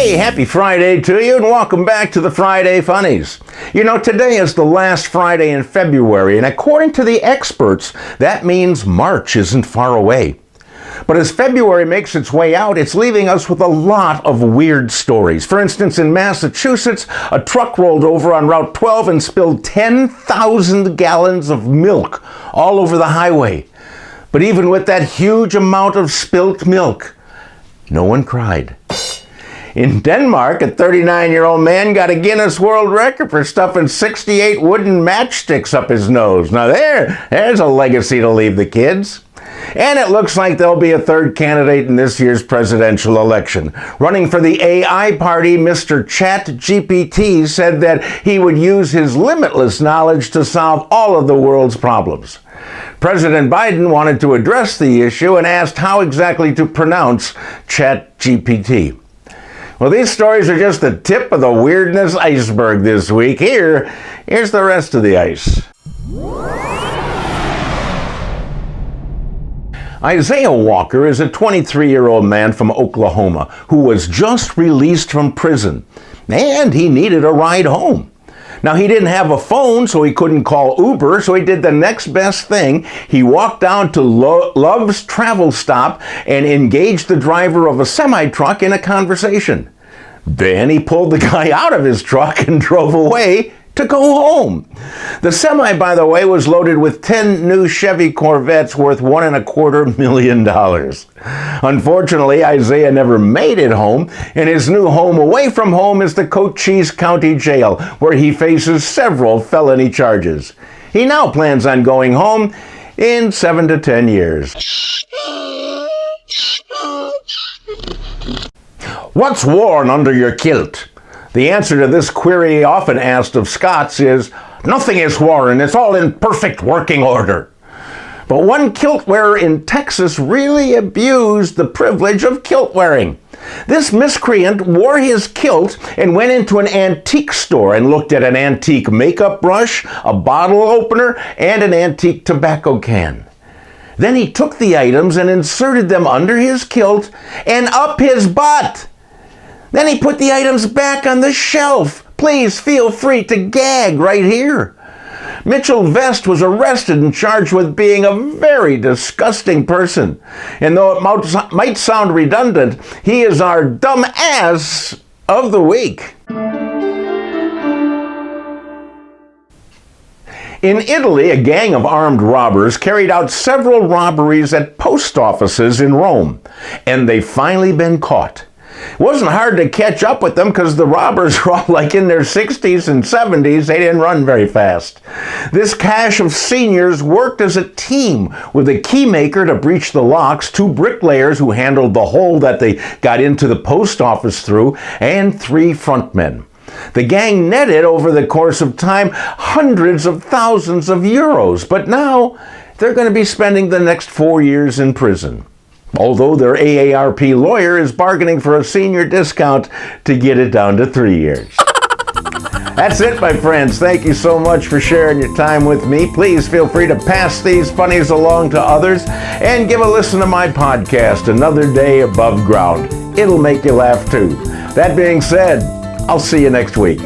Hey, happy Friday to you, and welcome back to the Friday Funnies. You know, today is the last Friday in February, and according to the experts, that means March isn't far away. But as February makes its way out, it's leaving us with a lot of weird stories. For instance, in Massachusetts, a truck rolled over on Route 12 and spilled 10,000 gallons of milk all over the highway. But even with that huge amount of spilt milk, no one cried. In Denmark, a 39-year-old man got a Guinness World Record for stuffing 68 wooden matchsticks up his nose. Now there's a legacy to leave the kids. And it looks like there'll be a third candidate in this year's presidential election. Running for the AI party, Mr. ChatGPT said that he would use his limitless knowledge to solve all of the world's problems. President Biden wanted to address the issue and asked how exactly to pronounce ChatGPT. Well, these stories are just the tip of the weirdness iceberg this week. Here's the rest of the ice. Isaiah Walker is a 23-year-old man from Oklahoma who was just released from prison, and he needed a ride home. Now, he didn't have a phone, so he couldn't call Uber, so he did the next best thing. He walked down to Love's Travel Stop and engaged the driver of a semi-truck in a conversation. Then he pulled the guy out of his truck and drove away to go home. The semi, by the way, was loaded with 10 new Chevy Corvettes worth $1.25 million. Unfortunately, Isaiah never made it home, and his new home away from home is the Cochise County Jail, where he faces several felony charges. He now plans on going home in 7 to 10 years. What's worn under your kilt? The answer to this query often asked of Scots is, nothing is worn, it's all in perfect working order. But one kilt wearer in Texas really abused the privilege of kilt wearing. This miscreant wore his kilt and went into an antique store and looked at an antique makeup brush, a bottle opener, and an antique tobacco can. Then he took the items and inserted them under his kilt and up his butt. Then he put the items back on the shelf. Please feel free to gag right here. Mitchell Vest was arrested and charged with being a very disgusting person. And though it might sound redundant, he is our dumb ass of the week. In Italy, a gang of armed robbers carried out several robberies at post offices in Rome, and they've finally been caught. It wasn't hard to catch up with them because the robbers were all like in their 60s and 70s. They didn't run very fast. This cache of seniors worked as a team with a key maker to breach the locks, 2 bricklayers who handled the hole that they got into the post office through, and 3 frontmen. The gang netted over the course of time hundreds of thousands of euros, but now they're going to be spending the next 4 years in prison. Although their AARP lawyer is bargaining for a senior discount to get it down to 3 years. That's it, my friends. Thank you so much for sharing your time with me. Please feel free to pass these funnies along to others and give a listen to my podcast, Another Day Above Ground. It'll make you laugh too. That being said, I'll see you next week.